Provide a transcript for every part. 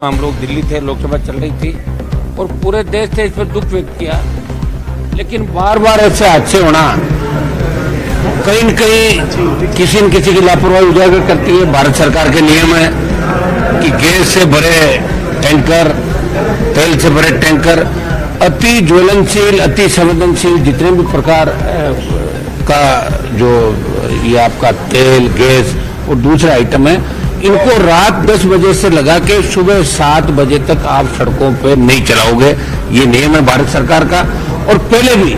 हम लोग दिल्ली थे, लोकसभा चल रही थी और पूरे देश ने इस पर दुख व्यक्त किया, लेकिन बार बार ऐसे हादसे होना कहीं न कहीं किसी न किसी की लापरवाही उजागर करती है। भारत सरकार के नियम है कि गैस से भरे टैंकर, तेल से भरे टैंकर अति ज्वलनशील, अति संवेदनशील जितने भी प्रकार का जो ये आपका तेल, गैस और दूसरे आइटम है, इनको रात 10 बजे से लगा के सुबह 7 बजे तक आप सड़कों पे नहीं चलाओगे। ये नियम है भारत सरकार का। और पहले भी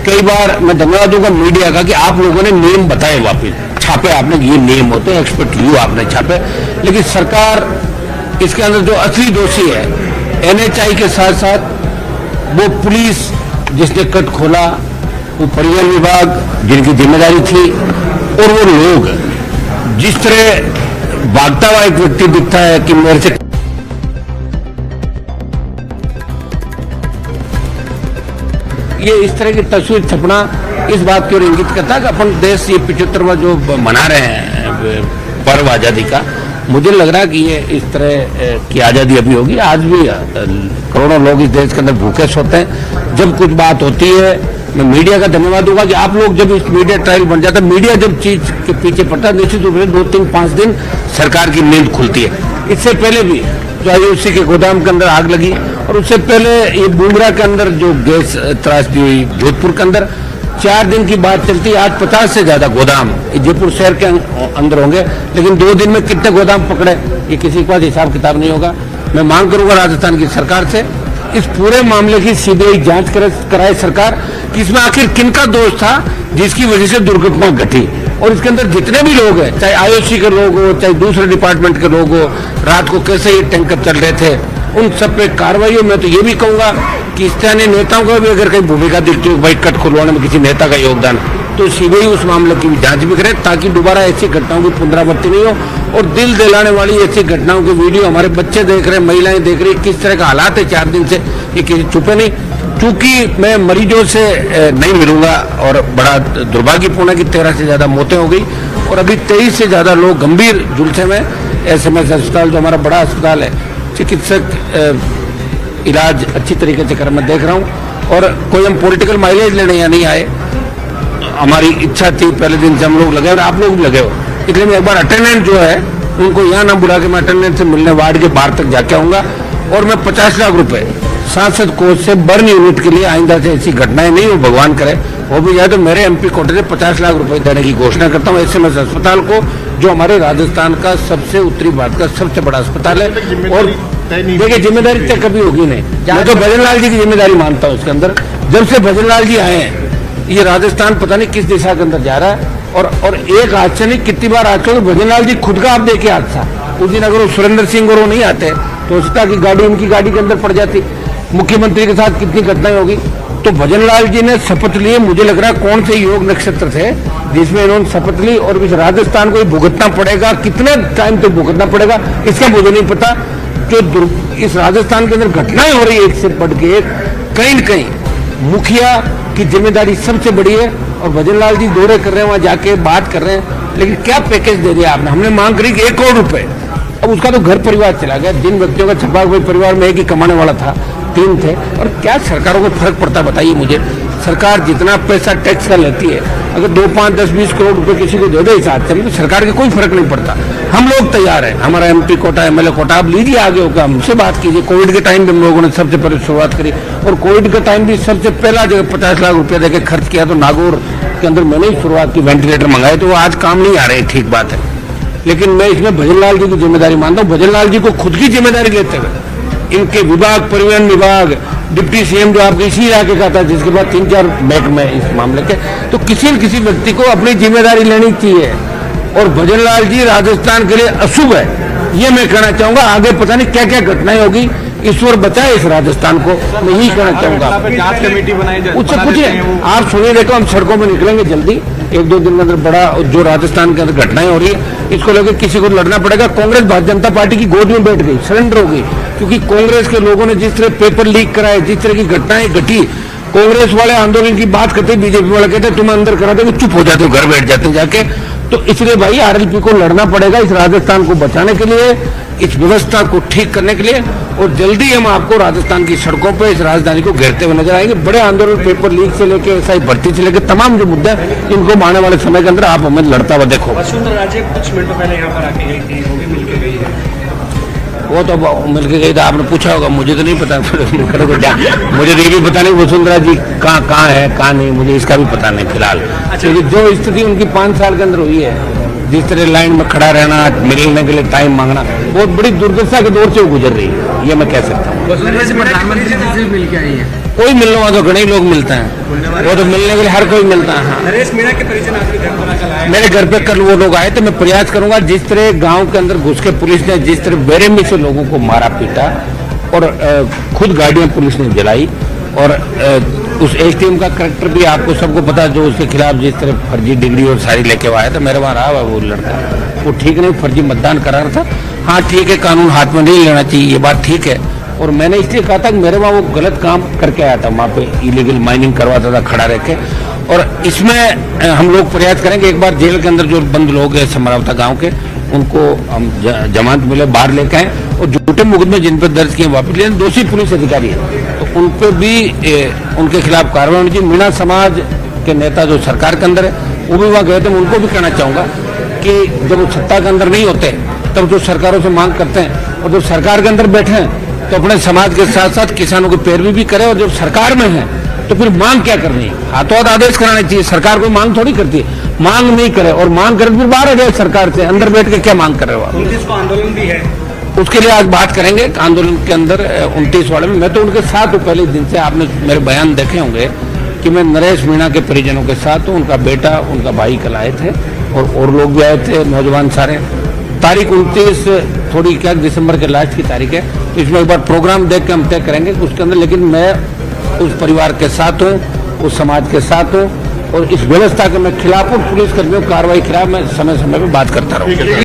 कई बार मैं धन्यवाद दूंगा मीडिया का कि आप लोगों ने नियम बताए, वापिस छापे आपने, ये नियम होते हैं, एक्सपर्ट यू आपने छापे। लेकिन सरकार इसके अंदर जो असली दोषी है NHAI के साथ साथ वो पुलिस जिसने कट खोला, वो परिवहन विभाग जिनकी जिम्मेदारी थी, और वो लोग जिस तरह भागता हुआ एक व्यक्ति दिखता है कि मेरे से ये इस तरह की तस्वीर छपना इस बात की ओर इंगित करता है कि अपन देश ये 75वां जो मना रहे हैं पर्व आजादी का, मुझे लग रहा है कि ये इस तरह की आजादी अभी होगी। आज भी करोड़ों लोग इस देश के अंदर भूखे सोते हैं। जब कुछ बात होती है, मैं मीडिया का धन्यवाद दूंगा कि आप लोग जब इस मीडिया ट्रायल बन जाता है, मीडिया जब चीज के पीछे पड़ता है, निश्चित रूप से 2, 3, 5 दिन सरकार की नींद खुलती है। इससे पहले भी जो IOC के गोदाम के अंदर आग लगी, और उससे पहले ये बुमरा के अंदर जो गैस त्रासदी हुई जोधपुर के अंदर, 4 दिन की बात चलती है। आज 50 से ज्यादा गोदाम जयपुर शहर के अंदर होंगे, लेकिन 2 दिन में कितने गोदाम पकड़े ये किसी के पास हिसाब किताब नहीं होगा। मैं मांग करूंगा राजस्थान की सरकार से इस पूरे मामले की CBI जांच कराए सरकार कि इसमें आखिर किनका दोष था जिसकी वजह से दुर्घटना घटी। और इसके अंदर जितने भी लोग हैं, चाहे IOC के लोग हो, चाहे दूसरे डिपार्टमेंट के लोग हो, रात को कैसे ये टैंकर चल रहे थे, उन सब पे कार्रवाई हो। मैं तो ये भी कहूंगा कि स्थानीय नेताओं को भी अगर कहीं भूमिका दिखती हो, भाई कट खुलवाने में किसी नेता का योगदान, तो CBI उस मामले की भी जांच भी करे, ताकि दोबारा ऐसी घटनाओं की पुनरावृत्ति नहीं हो। और दिल दिलाने वाली ऐसी घटनाओं की वीडियो हमारे बच्चे देख रहे हैं, महिलाएं देख रही है, किस तरह का हालात है 4 दिन से, ये किसी छुपे नहीं। चूंकि मैं मरीजों से नहीं मिलूंगा, और बड़ा दुर्भाग्यपूर्ण है कि 13 से ज्यादा मौतें हो गई, और अभी 23 से ज्यादा लोग गंभीर झुलसे में SMS अस्पताल, जो हमारा बड़ा अस्पताल है, चिकित्सक इलाज अच्छी तरीके से कर मैं देख रहा हूँ। और कोई हम पॉलिटिकल माइलेज लेने यहाँ नहीं आए, हमारी इच्छा थी पहले दिन से हम लोग लगे, और आप लोग भी लगे हो, इसलिए मैं एक बार अटेंडेंट जो है उनको यहाँ ना बुला के मैं अटेंडेंट से मिलने वार्ड के बाहर तक जाके आऊंगा। और मैं 50 लाख रुपए सांसद कोष से बर्न यूनिट के लिए आइंदा से ऐसी घटनाएं नहीं हो, भगवान करे वो भी जाए, तो मेरे MP कोटे से 50 लाख रुपए देने की घोषणा करता हूँ SMS अस्पताल को, जो हमारे राजस्थान का सबसे उत्तरी भारत का सबसे बड़ा अस्पताल है। और देखिए, जिम्मेदारी तय कभी होगी नहीं, मैं तो भजन लाल जी की जिम्मेदारी मानता हूँ इसके अंदर। जब से भजन लाल जी आए हैं, ये राजस्थान पता नहीं किस दिशा के अंदर जा रहा है। और एक हादसे नहीं, कितनी बार हादसे, तो भजन लाल जी खुद का आप देखिए हादसा उस दिन, अगर वो सुरेंद्र सिंह और वो नहीं आते तो हो सकता कि गाड़ी उनकी गाड़ी के अंदर पड़ जाती। मुख्यमंत्री के साथ कितनी घटनाएं होगी। तो भजन लाल जी ने शपथ लिए, मुझे लग रहा है कौन से योग नक्षत्र थे जिसमें इन्होंने शपथ ली, और इस राजस्थान को भुगतना पड़ेगा, कितने टाइम तक भुगतना पड़ेगा इसका मुझे नहीं पता। जो इस राजस्थान के अंदर घटनाएं हो रही है एक से बढ़ के एक, कहीं न कहीं मुखिया की जिम्मेदारी सबसे बड़ी है। और भजन लाल जी दौरे कर रहे हैं, वहां जाके बात कर रहे हैं, लेकिन क्या पैकेज दे दिया आपने। हमने मांग करी कि 1 करोड़ रुपए, अब उसका तो घर परिवार चला गया। जिन व्यक्तियों का छपा हुआ परिवार में एक ही कमाने वाला था, 3 थे। और क्या सरकारों को फर्क पड़ता बताइए मुझे। सरकार जितना पैसा टैक्स का लेती है, अगर 2, 5, 10, 20 करोड़ रुपए किसी को दे दे इस हाथ से, तो सरकार के कोई फर्क नहीं पड़ता। हम लोग तैयार हैं, हमारा MP कोटा, MLA कोटा आप लीजिए, आगे होगा, हमसे बात कीजिए। कोविड के टाइम भी हम लोगों ने सबसे पहले शुरुआत करी, और कोविड के टाइम भी सबसे पहला जगह 50 लाख रुपया देके खर्च किया तो नागौर के अंदर मैंने ही शुरुआत की, वेंटिलेटर मंगाए, तो वो आज काम नहीं आ रहे, ठीक बात है। लेकिन मैं इसमें भजन लाल जी की जिम्मेदारी मानता हूँ। भजन लाल जी को खुद की जिम्मेदारी लेते हुए इनके विभाग, परिवहन विभाग, डिप्टी CM जो आपके इसी इलाके का था, जिसके बाद 3-4 महकमे इस मामले के, तो किसी न किसी व्यक्ति को अपनी जिम्मेदारी लेनी चाहिए। और भजन लाल जी राजस्थान के लिए अशुभ है, ये मैं कहना चाहूंगा। आगे पता नहीं क्या क्या घटनाएं होगी, ईश्वर बचाए इस राजस्थान को, मैं यही कहना चाहूंगा। जांच कमेटी बनाई जाए, उससे पूछिए, आप सुनिए, देखो हम सड़कों में निकलेंगे जल्दी, 1-2 दिन के अंदर। बड़ा जो राजस्थान के अंदर घटनाएं हो रही है, इसको लेकर किसी को लड़ना पड़ेगा। कांग्रेस भारतीय जनता पार्टी की गोद में बैठ गई, सरेंडर हो गई, क्योंकि कांग्रेस के लोगों ने जिस तरह पेपर लीक कराए, जिस तरह की घटनाएं घटी, कांग्रेस वाले आंदोलन की बात करते, BJP वाले कहते तुम अंदर करा दो, चुप हो जाते हो, घर बैठ जाते जाके। तो इसलिए भाई आरएलपी को लड़ना पड़ेगा इस राजस्थान को बचाने के लिए, इस व्यवस्था को ठीक करने के लिए। और जल्दी हम आपको राजस्थान की सड़कों पर इस राजधानी को घेरते हुए नजर आएंगे। बड़े आंदोलन, पेपर लीक से लेकर एसआई भर्ती से लेकर तमाम जो मुद्दे हैं, इनको आने वाले समय के अंदर आप हमें लड़ता हुआ देखो। वसुंधरा राजे कुछ मिनटों पहले यहाँ पर आके गई थी, वो भी मिलकर गई है। वो तो मिलके गई था, आपने पूछा होगा, मुझे तो नहीं पता। मुझे तो ये भी पता नहीं वसुंधरा जी कहाँ है कहाँ नहीं, मुझे इसका भी पता नहीं फिलहाल। क्योंकि जो स्थिति उनकी 5 साल के अंदर हुई है, जिस तरह लाइन में खड़ा रहना, मिलने के लिए टाइम मांगना, बहुत बड़ी दुर्दशा के दौर से वो गुजर रही है, ये मैं कह सकता हूँ। वसुंधरा जी प्रधानमंत्री जी से मिल के आई है। कोई मिलने वाला तो घने लोग मिलते हैं, वो तो मिलने के लिए हर कोई मिलता है। हाँ, नरेश मीणा के परिजन आपके घर पर आकर आए। मेरे घर पे कल वो लोग आए थे। मैं प्रयास करूंगा, जिस तरह गांव के अंदर घुस के पुलिस ने जिस तरह बेरहमी से लोगों को मारा पीटा और खुद गाड़ियां पुलिस ने जलाई, और उस एसडीएम का करैक्टर भी आपको सबको पता है, जो उसके खिलाफ जिस तरह फर्जी डिग्री और सारी लेके आया था, मेरे वहाँ रहा हुआ वो लड़का, वो ठीक नहीं, फर्जी मतदान करा रहा था। हाँ ठीक है, कानून हाथ में नहीं लेना चाहिए, ये बात ठीक है। और मैंने इसलिए कहा था कि मेरे वहाँ वो गलत काम करके आया था, वहाँ पे इलीगल माइनिंग करवाता था खड़ा रह के। और इसमें हम लोग प्रयास करेंगे, एक बार जेल के अंदर जो बंद लोग हैं समरावता गांव के, उनको हम जमानत मिले बाहर लेके आए, और झूठे मुकदमे जिन पर दर्ज किए वापस लिए, दोषी पुलिस अधिकारी हैं तो उन पर भी उनके खिलाफ कार्रवाई होनी चाहिए। मीणा समाज के नेता जो सरकार के अंदर है, वो भी वहाँ गए थे। मैं उनको भी कहना चाहूँगा कि जब वो सत्ता के अंदर नहीं होते तब जो सरकारों से मांग करते हैं, और जब सरकार के अंदर बैठे हैं तो अपने समाज के साथ साथ किसानों की पैरवी भी करें। और जब सरकार में है तो फिर मांग क्या करनी है, हाथों हाथ आदेश कराना चाहिए। सरकार कोई मांग थोड़ी करती है, मांग नहीं करे और मांग करे फिर बाहर आ जाए सरकार से, अंदर बैठ के क्या मांग कर रहे हो आप। 29 को आंदोलन भी है, उसके लिए आज बात करेंगे। आंदोलन के अंदर 29 वाले में मैं तो उनके साथ हूँ पहले दिन से। आपने मेरे बयान देखे होंगे कि मैं नरेश मीणा के परिजनों के साथ हूँ। उनका बेटा, उनका भाई कल आए थे, और लोग भी आए थे, नौजवान सारे। तारीख 29 थोड़ी क्या दिसंबर के लास्ट की तारीख है, तो इसमें एक बार प्रोग्राम देख के हम तय करेंगे उसके अंदर। लेकिन मैं उस परिवार के साथ हूँ, उस समाज के साथ हूँ, और इस व्यवस्था के मैं खिलाफ हूँ। पुलिस कर्मियों की कार्रवाई खिलाफ मैं समय समय पर बात करता रहूँगा।